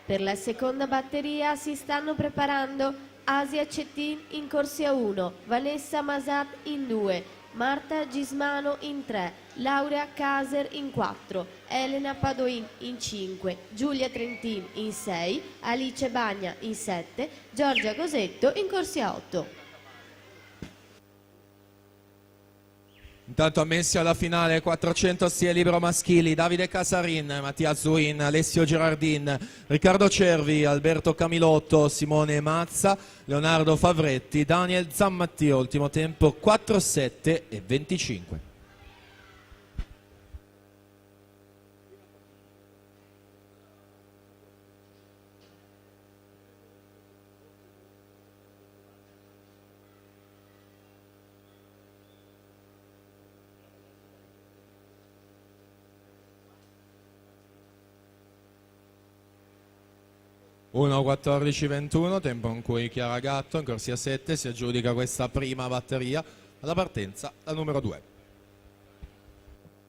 Per la seconda batteria si stanno preparando Asia Cettin in corsia 1, Vanessa Masat in 2, Marta Gismano in 3, Laura Caser in 4, Elena Padoin in 5, Giulia Trentin in 6, Alice Bagna in 7, Giorgia Gosetto in corsia 8. Intanto ammessi alla finale 400 stile libero maschili: Davide Casarin, Mattia Zuin, Alessio Gerardin, Riccardo Cervi, Alberto Camilotto, Simone Mazza, Leonardo Favretti, Daniel Zammattio. Ultimo tempo 4:7 e 25. Uno 14-21, tempo in cui Chiara Gatto in corsia 7 si aggiudica questa prima batteria. Alla partenza la numero 2.